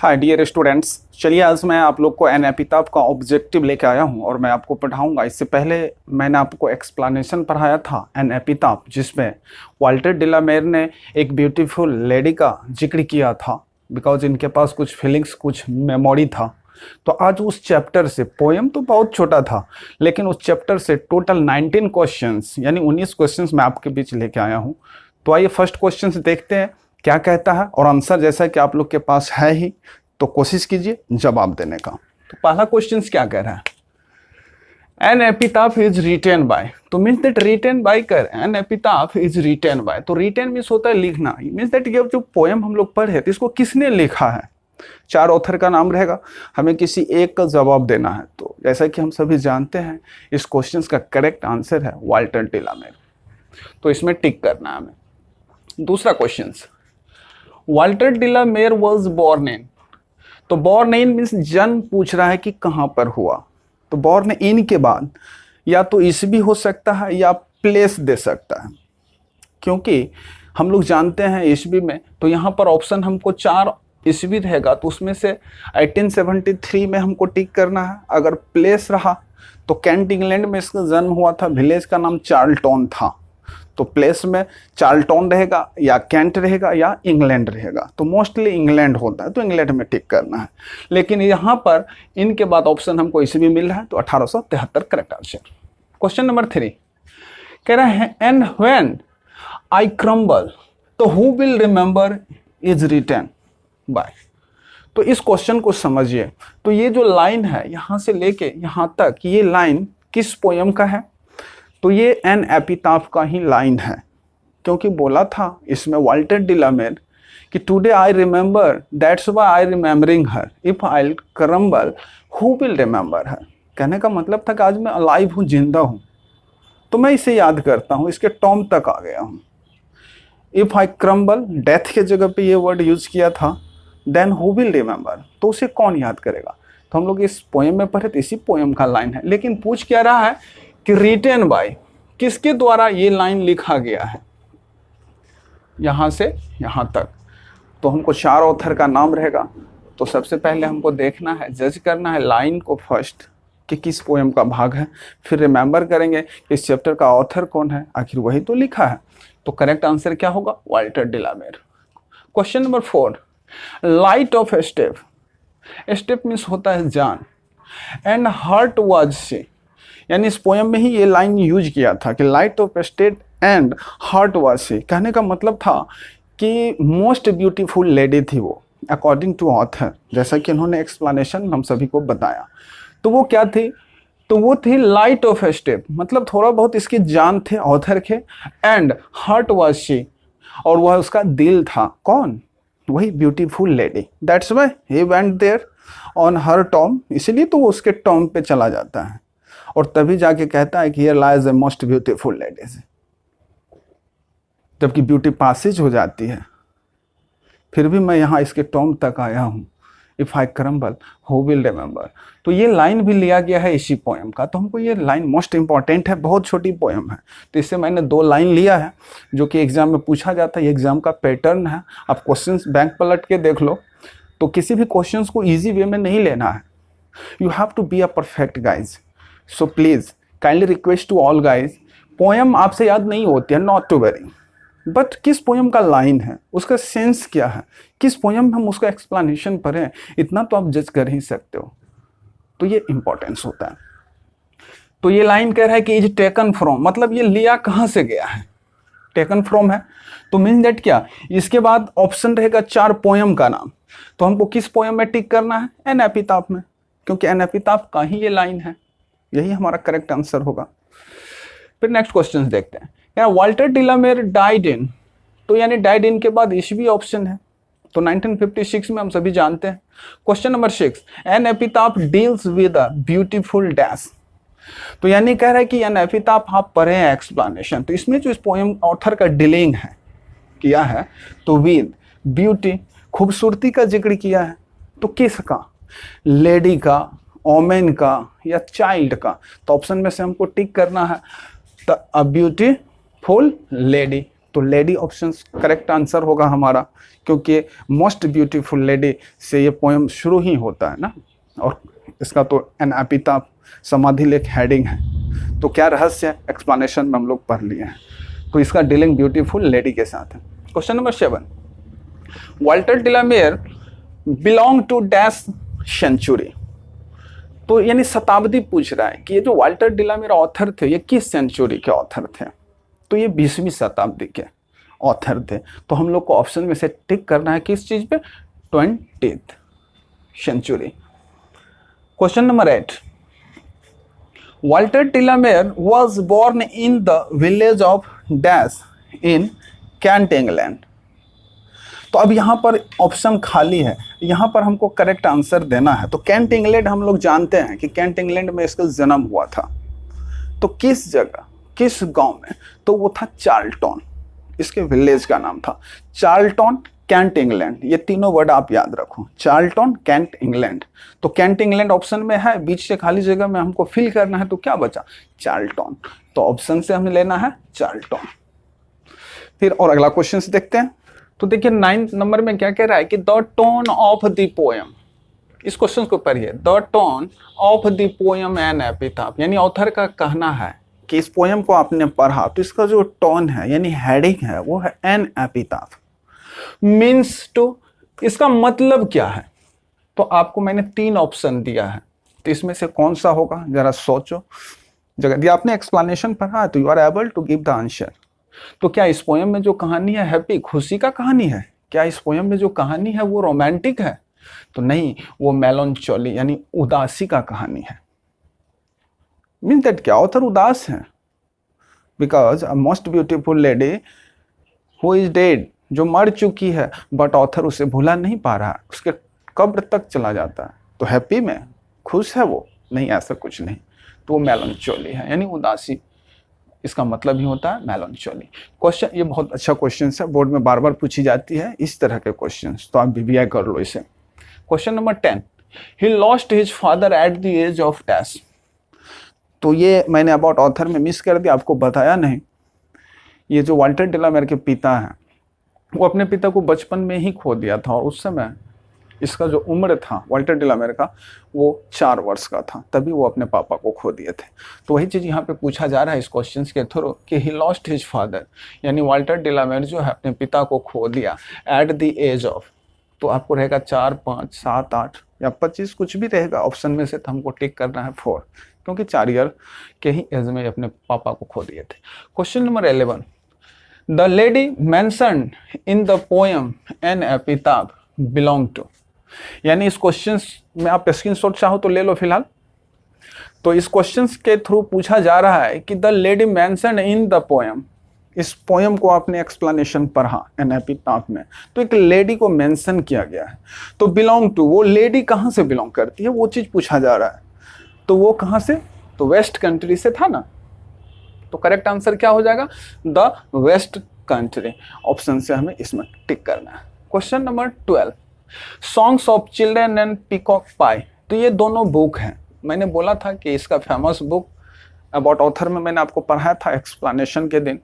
Hi dear students, चलिए आज मैं आप लोग को एन एपिताफ का ऑब्जेक्टिव लेके आया हूं और मैं आपको पढ़ाऊंगा। इससे पहले मैंने आपको एक्सप्लेनेशन पढ़ाया था एन एपिताफ, जिसमें वाल्टर डिलामेर ने एक ब्यूटीफुल लेडी का जिक्र किया था बिकॉज इनके पास कुछ फीलिंग्स, कुछ मेमोरी था। तो आज उस चैप्टर से, पोएम तो बहुत छोटा था लेकिन उस चैप्टर से टोटल 19 क्वेश्चंस यानी 19 क्वेश्चंस मैं आपके बीच लेके आया हूँ। तो आइए फर्स्ट क्वेश्चन देखते हैं क्या कहता है, और आंसर जैसा कि आप लोग के पास है ही तो कोशिश कीजिए जवाब देने का। तो पहला क्वेश्चन क्या कह रहा है, एन एपिताफ इज रिटेन बाय। तो मीन्स दैट रिटेन बाय कर, एन एपिताफ इज रिटेन बाय। तो रिटेन मीन्स होता है लिखना। मीन्स दैट ये जो पोएम हम लोग पढ़े तो इसको किसने लिखा है, 4 ऑथर का नाम रहेगा, हमें किसी एक का जवाब देना है। तो जैसा कि हम सभी जानते हैं इस क्वेश्चन का करेक्ट आंसर है वाल्टर डिलामेर। तो इसमें टिक करना है हमें। दूसरा question, Walter de la Mare was born in. तो बॉर्न इन मीन्स जन्म पूछ रहा है कि कहाँ पर हुआ। तो बॉर्न इन के बाद या तो ईस्वी हो सकता है या प्लेस दे सकता है, क्योंकि हम लोग जानते हैं ईस्वी में। तो यहाँ पर ऑप्शन हमको 4 ईस्वी रहेगा, तो उसमें से 1873 में हमको टिक करना है। अगर प्लेस रहा तो कैंट इंग्लैंड में इसका जन्म हुआ था, विलेज का नाम चार्लटन था। तो प्लेस में चार्लटन रहेगा या कैंट रहेगा या इंग्लैंड रहेगा। तो मोस्टली इंग्लैंड होता है, तो इंग्लैंड में टिक करना है। लेकिन यहाँ पर इनके बाद ऑप्शन हमको ईस्वी मिल रहा है, तो 1873 करेक्ट आंसर। क्वेश्चन नंबर 3 कह रहा है एंड व्हेन आई क्रम्बल तो who will remember is written by. तो इस क्वेश्चन को समझिए। तो ये जो लाइन है यहाँ से लेके यहाँ तक, ये लाइन किस पोयम का है? तो ये एन एपिताफ का ही लाइन है, क्योंकि बोला था इसमें वाल्टर डिलामेर कि today I remember that's why I remembering her, if I crumble who will remember her. कहने का मतलब था कि आज मैं अलाइव हूँ, जिंदा हूँ, तो मैं इसे याद करता हूँ, इसके टॉम तक आ गया हूँ। इफ आई क्रम्बल, डेथ के जगह पे ये वर्ड यूज किया था, देन हु विल रिमेंबर, तो उसे कौन याद करेगा। तो हम लोग इस पोएम में पढ़े तो इसी पोएम का लाइन है। लेकिन पूछ क्या रहा है कि रिटेन बाय, किसके द्वारा ये लाइन लिखा गया है, यहाँ से यहाँ तक। तो हमको 4 ऑथर का नाम रहेगा। तो सबसे पहले हमको देखना है, जज करना है लाइन को फर्स्ट कि किस पोएम का भाग है, फिर रिमेंबर करेंगे कि इस चैप्टर का ऑथर कौन है, आखिर वही तो लिखा है। तो करेक्ट आंसर क्या होगा, Walter de la Mare. Question number 4, light of step. Step means होता है जान, एंड हार्ट वाज सी। यानी इस पोएम में ही ये लाइन यूज किया था कि light of state and heart was she. कहने का मतलब था कि मोस्ट ब्यूटीफुल लेडी थी वो, अकॉर्डिंग टू ऑथर, जैसा कि उन्होंने एक्सप्लेनेशन हम सभी को बताया। तो वो क्या थी? तो वो थी लाइट ऑफ स्टेप, मतलब थोड़ा बहुत इसकी जान थे ऑथर के, एंड हार्ट वाज शी, और वह उसका दिल था। कौन? वही beautiful lady. That's why he went there on her tomb, इसलिए तो वो उसके टॉम पे चला जाता है और तभी जाके कहता है कि here lies a most beautiful ladies. जबकि ब्यूटी पासेज हो जाती है, फिर भी मैं यहाँ इसके टॉम तक आया हूँ। If I crumble who will remember. तो ये लाइन भी लिया गया है इसी पोएम का। तो हमको ये लाइन मोस्ट इंपॉर्टेंट है, बहुत छोटी पोएम है, तो इससे मैंने 2 लाइन लिया है जो कि एग्जाम में पूछा जाता है। ये एग्जाम का पैटर्न है, आप क्वेश्चंस बैंक पलट के देख लो। तो किसी भी क्वेश्चंस को ईजी वे में नहीं लेना है, you have to be a perfect guys. So please kindly request to all guys, poem आपसे याद नहीं होती है, नॉट टू वरी, बट किस पोएम का लाइन है, उसका सेंस क्या है, किस पोएम में हम उसका एक्सप्लेनेशन पढ़ें, इतना तो आप जज कर ही सकते हो। तो ये इंपॉर्टेंस होता है। तो ये लाइन कह रहा है कि इज टेकन फ्रॉम, मतलब ये लिया कहाँ से गया है, टेकन फ्रॉम है। तो मीन दैट क्या, इसके बाद ऑप्शन रहेगा 4 पोएम का नाम। तो हमको किस पोएम में टिक करना है, एन एपिताफ में, क्योंकि एन एपिताफ का ही ये लाइन है। यही हमारा करेक्ट आंसर होगा। फिर नेक्स्ट क्वेश्चन देखते हैं। यार वाल्टर डिलामेर डाइड इन, तो यानी डाइड इन के बाद ईस्वी ऑप्शन है, तो 1956 में हम सभी जानते हैं। Question number 6, an epitaph deals with a beautiful dash. तो यानी कह रहा है कि एन एपिताफ आप पढ़े हैं एक्सप्लेनेशन। तो इसमें जो इस पोएम ऑथर का डीलिंग है किया है, तो विद ब्यूटी, खूबसूरती का जिक्र किया है। तो किसका, लेडी का, ओमेन का या चाइल्ड का। तो ऑप्शन में से हमको टिक करना है द ब्यूटीफुल लेडी। तो लेडी ऑप्शन करेक्ट आंसर होगा हमारा, क्योंकि मोस्ट ब्यूटीफुल लेडी से ये पोएम शुरू ही होता है ना, और इसका तो एन एपिटाफ समाधि लेख हेडिंग है। तो क्या रहस्य है, एक्सप्लेनेशन में हम लोग पढ़ लिए हैं। तो इसका डीलिंग ब्यूटीफुल लेडी के साथ है। Question number 7, Walter de la Mare belong to dash century. तो यानी शताब्दी पूछ रहा है कि ये जो वाल्टर डिलामेयर ऑथर थे ये किस सेंचुरी के ऑथर थे। तो ये 20वीं शताब्दी के ऑथर थे। तो हम लोग को ऑप्शन में से टिक करना है किस चीज पे, 20th century. Question number 8, Walter de la Mare was born in the village of dash in Kent England. तो अब यहाँ पर ऑप्शन खाली है, यहाँ पर हमको करेक्ट आंसर देना है। तो कैंट इंग्लैंड हम लोग जानते हैं कि कैंट इंग्लैंड में इसका जन्म हुआ था। तो किस जगह, किस गांव में, तो वो था चार्ल्टन, इसके विलेज का नाम था चार्ल्टन, कैंट इंग्लैंड। ये तीनों वर्ड आप याद रखो, चार्ल्टन, कैंट इंग्लैंड। तो कैंट इंग्लैंड ऑप्शन में है, बीच से खाली जगह में हमको फिल करना है, तो क्या बचा, चार्ल्टन। तो ऑप्शन से हमें लेना है चार्ल्टन। फिर और अगला क्वेश्चन से देखते हैं। तो देखिए 9 नंबर में क्या कह रहा है कि the tone of the poem, इस क्वेश्चन को पढ़िए, the tone of the poem an epitaph, यानी ऑथर का कहना है कि इस पोएम को आपने पढ़ा तो इसका जो टोन है यानी हेडिंग है वो है एन एपिटाफ, मीन्स टू, इसका मतलब क्या है। तो आपको मैंने 3 ऑप्शन दिया है, तो इसमें से कौन सा होगा जरा सोचो। यदि आपने एक्सप्लेनेशन पढ़ा तो you are able to give the answer. तो क्या इस पोएम में जो कहानी है हैप्पी, खुशी का कहानी है? क्या इस पोएम में जो कहानी है वो रोमांटिक है? तो नहीं, वो मेलनचोली यानी उदासी का कहानी है। मीन दैट क्या ऑथर उदास है, because a most beautiful lady who is dead, जो मर चुकी है, बट ऑथर उसे भुला नहीं पा रहा, उसके कब्र तक चला जाता है। तो हैप्पी में खुश है वो? नहीं, ऐसा कुछ नहीं। तो वो मेलनचोली है यानी उदासी, इसका मतलब ही होता है मेलनचोली। क्वेश्चन ये बहुत अच्छा क्वेश्चन है, बोर्ड में बार बार पूछी जाती है इस तरह के क्वेश्चन, तो आप बीबीआई कर लो इसे। Question number 10, he lost his father at the age of dash. तो ये मैंने अबाउट ऑथर में मिस कर दिया, आपको बताया नहीं। ये जो वाल्टर डिलामेयर के पिता हैं वो अपने पिता को बचपन में ही खो दिया था, और उस समय इसका जो उम्र था वाल्टर डिलामेयर का वो 4 वर्ष का था, तभी वो अपने पापा को खो दिए थे। तो वही चीज़ यहाँ पे पूछा जा रहा है इस क्वेश्चन के थ्रू कि ही लॉस्ट हिज फादर, यानी वाल्टर डिलामेयर जो है अपने पिता को खो दिया एट द एज ऑफ, तो आपको रहेगा 4, 5, 7, 8 या 25, कुछ भी रहेगा ऑप्शन में से। तो हमको टिक करना है 4, क्योंकि 4 ईयर के ही एज में अपने पापा को खो दिए थे। Question number 11, the lady mentioned in the poem an epitaph belong to, यानी इस क्वेश्चन में आप स्क्रीनशॉट चाहो तो ले लो फिलहाल। तो इस क्वेश्चन के थ्रू पूछा जा रहा है कि the lady mentioned in the poem, इस पोएम को आपने एक्सप्लेनेशन पढ़ा एन एपिटाफ में, तो एक लेडी को मेंशन किया गया है। तो बिलोंग टू, वो लेडी कहाँ से बिलोंग करती है वो चीज़ पूछा जा रहा है। तो वो कहाँ से, तो वेस्ट कंट्री से था ना। तो करेक्ट आंसर क्या हो जाएगा, द वेस्ट कंट्री। ऑप्शन से हमें इसमें टिक करना है। Question number 12, songs of children and peacock pie. तो ये दोनों बुक हैं, मैंने बोला था कि इसका फेमस बुक अबाउट ऑथर में मैंने आपको पढ़ाया था एक्सप्लेनेशन के दिन।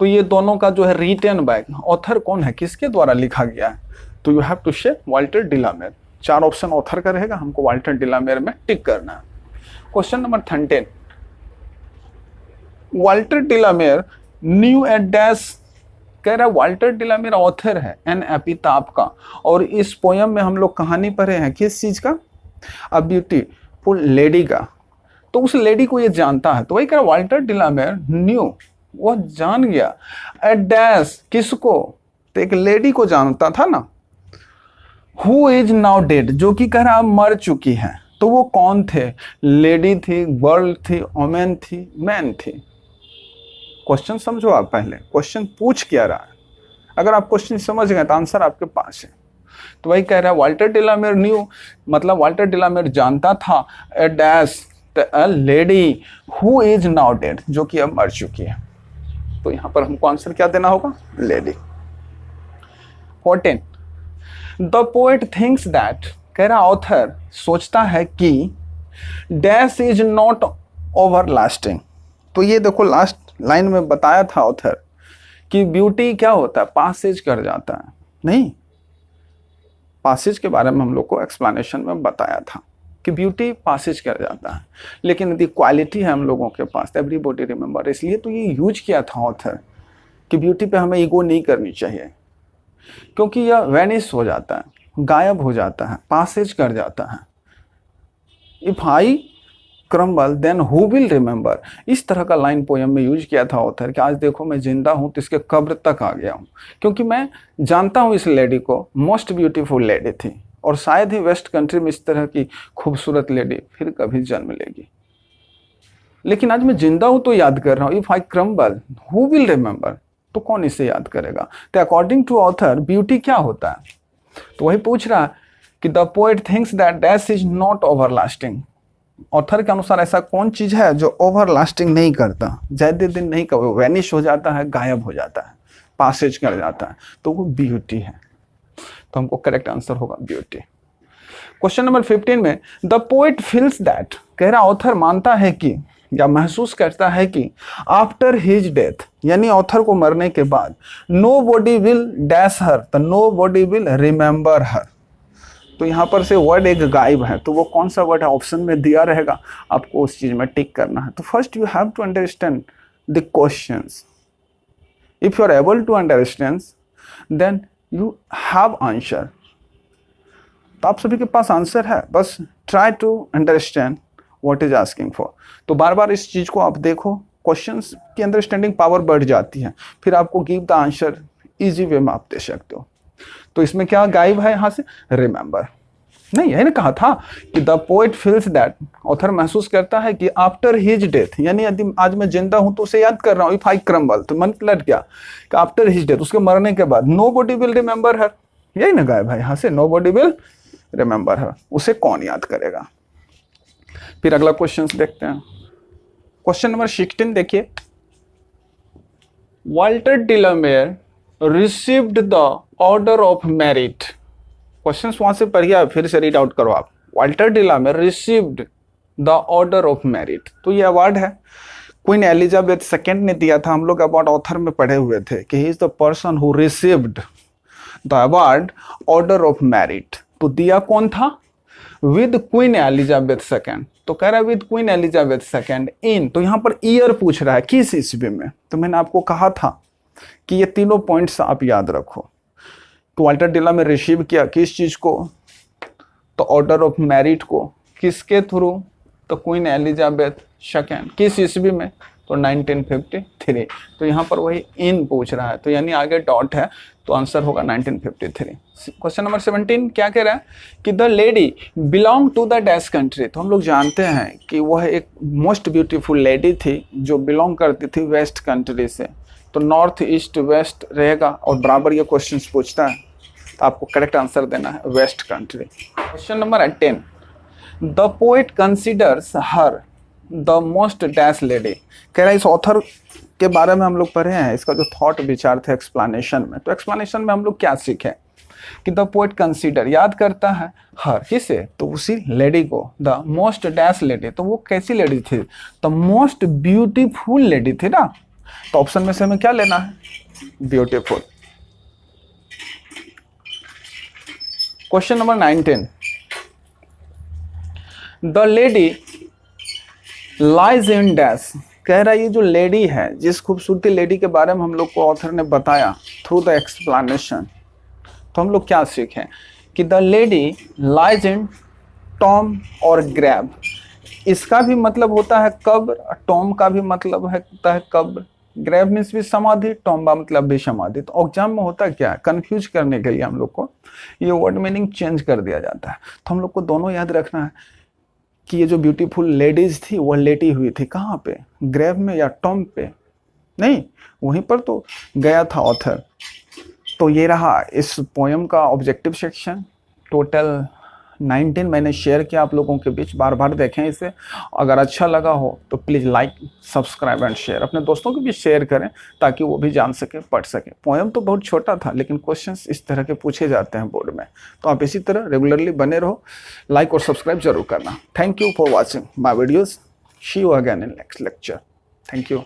तो ये दोनों का जो है रिटन बाय, ऑथर कौन है, किसके द्वारा लिखा गया है, तो you have to say Walter de la Mare. 4 option author का रहेगा, हमको वाल्टर डिलामेयर में टिक करना है। Question number 13, Walter de la Mare knew at dash, कह रहा है वाल्टर डिलामेयर ऑथर है एन एपिटाफ का, और इस पोयम में हम लोग कहानी पढ़े हैं किस चीज का, अ ब्यूटीफुल लेडी का। तो उस लेडी को ये जानता है, तो वही कह रहा वाल्टर डिलामेयर न्यू, वो जान गया एट डैश, किसको, तो एक लेडी को जानता था ना, हु इज नाउ डेड, जो कि कह रहा मर चुकी है। तो वो कौन थे, लेडी थी, गर्ल थी, वोमेन थी, मैन थी। क्वेश्चन समझो आप, पहले क्वेश्चन पूछ क्या रहा है, अगर आप क्वेश्चन समझ गए तो आंसर आपके पास है। तो वही कह रहा है वाल्टर डिलामेयर न्यू, मतलब वाल्टर डिलामेयर जानता था a dash a lady who is now dead, जो कि अब मर चुकी है। तो यहां पर हमको आंसर क्या देना होगा, lady. 14, the poet thinks that, कह रहा ऑथर सोचता है कि dash is not over lasting. तो ये देखो लास्ट लाइन में बताया था ऑथर कि ब्यूटी क्या होता है, पासेज कर जाता है। नहीं, पासेज के बारे में हम लोग को एक्सप्लेनेशन में बताया था कि ब्यूटी पासेज कर जाता है, लेकिन यदि क्वालिटी है हम लोगों के पास, एवरीबॉडी रिमेंबर, इसलिए तो ये यूज किया था ऑथर कि ब्यूटी पे हमें ईगो नहीं करनी चाहिए, क्योंकि यह वैनिश हो जाता है, गायब हो जाता है, पासेज कर जाता है। If I crumble then who will remember, इस तरह का लाइन पोयम में यूज किया था ऑथर कि आज देखो मैं जिंदा हूं तो इसके कब्र तक आ गया हूं, क्योंकि मैं जानता हूं इस लेडी को, मोस्ट ब्यूटीफुल लेडी थी, और शायद ही वेस्ट कंट्री में इस तरह की खूबसूरत लेडी फिर कभी जन्म लेगी। लेकिन आज मैं जिंदा हूं तो याद कर रहा हूं। If I crumble who will remember, तो कौन इसे याद करेगा। तो अकॉर्डिंग टू ऑथर ब्यूटी क्या होता है, तो वही पूछ रहा है कि the poet thinks that dash is not everlasting. Author के अनुसार ऐसा कौन चीज है जो ओवरलास्टिंग नहीं करता, ज्यादा दिन नहीं कभी वैनिश हो जाता है, गायब हो जाता है, पासेज कर जाता है, तो वो ब्यूटी है। तो हमको करेक्ट आंसर होगा ब्यूटी। क्वेश्चन नंबर 15 में द पोएट फील्स दैट, कह रहा ऑथर मानता है कि या महसूस करता है कि आफ्टर हिज डेथ, यानी ऑथर को मरने के बाद, nobody will dash her, तो nobody will remember her. तो यहाँ पर से वर्ड एक गायब है, तो वो कौन सा वर्ड है, ऑप्शन में दिया रहेगा, आपको उस चीज में टिक करना है। तो first you have to understand the questions. If you are able to understand then you have answer. तो आप सभी के पास आंसर है, बस try to understand what is asking for. तो बार बार इस चीज को आप देखो, क्वेश्चंस की अंडरस्टैंडिंग पावर बढ़ जाती है, फिर आपको give the answer easy way में आप दे सकते हो। तो इसमें क्या गायब है, यहां से रिमेंबर नहीं, यही ना कहा था कि the poet feels that, author महसूस करता है कि आफ्टर हिज डेथ, यानी यदि आज मैं जिंदा हूं तो उसे याद कर रहा हूं। इफ आई क्रम्बल, तो मतलब क्या कि आफ्टर हिज डेथ, उसके मरने के बाद, नो बॉडी विल रिमेंबर हर, यही ना गायब है, यहां से नो बॉडी विल रिमेंबर हर, उसे कौन याद करेगा। फिर अगला क्वेश्चन देखते हैं। क्वेश्चन नंबर 16 देखिए, Walter de la Mare received the order of merit. Question वहां से पढ़िए, फिर से रीड आउट करो आप। Walter de la Mare received the order of merit, तो ये अवार्ड है क्वीन एलिजाबेथ सेकेंड ने दिया था। हम लोग अवार्ड ऑथर में पढ़े हुए थे कि he is the person who received the award order of merit. तो दिया कौन था, विद क्वीन एलिजाबेथ सेकेंड। तो कह रहा है with queen Elizabeth second in, तो यहां पर ईयर पूछ रहा है, किस ईस्वी में। तो मैंने आपको कहा था कि ये तीनों पॉइंट्स आप याद रखो। तो वाल्टर डिलामेयर रिसीव किया किस चीज को, तो ऑर्डर ऑफ मेरिट को, किसके थ्रू, तो क्वीन एलिजाबेथ सेकेंड, किस ईस्वी में, तो 1953। तो यहाँ पर वही इन पूछ रहा है, तो यानी आगे डॉट है, तो आंसर होगा 1953। क्वेश्चन नंबर 17 क्या कह रहा है कि the lady belong to the dash country. तो हम लोग जानते हैं कि वह एक मोस्ट ब्यूटीफुल लेडी थी जो बिलोंग करती थी वेस्ट कंट्री से, तो नॉर्थ ईस्ट वेस्ट रहेगा, और बराबर ये क्वेश्चंस पूछता है, तो आपको करेक्ट आंसर देना है west country. Question number 18, the poet considers her the most dash lady. कह रहा है इस ऑथर के बारे में हम लोग पढ़े हैं, इसका जो थॉट विचार थे एक्सप्लेनेशन में, तो एक्सप्लेनेशन में हम लोग क्या सीखे कि द पोएट कंसीडर, याद करता है हर, किसे, तो उसी लेडी को, द मोस्ट डैश लेडी। तो वो कैसी लेडी थी, द मोस्ट ब्यूटीफुल लेडी थी ना। तो ऑप्शन में से हमें क्या लेना है, beautiful. Question number 19, the lady lies in dash. कह रहा है ये जो लेडी है, जिस खूबसूरती लेडी के बारे में हम लोग को ऑथर ने बताया थ्रू द एक्सप्लेनेशन, तो हम लोग क्या सीखें कि the lady lies in Tom और ग्रैब। इसका भी मतलब होता है कब्र, टॉम का भी मतलब होता है कब्र, ग्रैब मीन्स भी समाधि, टॉम्बा मतलब भी समाधि। तो एग्जाम में होता क्या है, कंफ्यूज करने के लिए हम लोग को ये वर्ड मीनिंग चेंज कर दिया जाता है। तो हम लोग को दोनों याद रखना है कि ये जो ब्यूटीफुल लेडीज थी वह लेटी हुई थी कहाँ पे, ग्रेव में या टॉम पे, नहीं वहीं पर तो गया था ऑथर। तो ये रहा इस पोएम का ऑब्जेक्टिव सेक्शन। टोटल 19 मैंने शेयर किया आप लोगों के बीच, बार बार देखें इसे। अगर अच्छा लगा हो तो please like, subscribe and share, अपने दोस्तों को भी शेयर करें ताकि वो भी जान सके, पढ़ सके। पोएम तो बहुत छोटा था लेकिन क्वेश्चंस इस तरह के पूछे जाते हैं बोर्ड में, तो आप इसी तरह रेगुलरली बने रहो। लाइक और सब्सक्राइब जरूर करना। Thank you for watching my videos. See you again in next lecture. Thank you.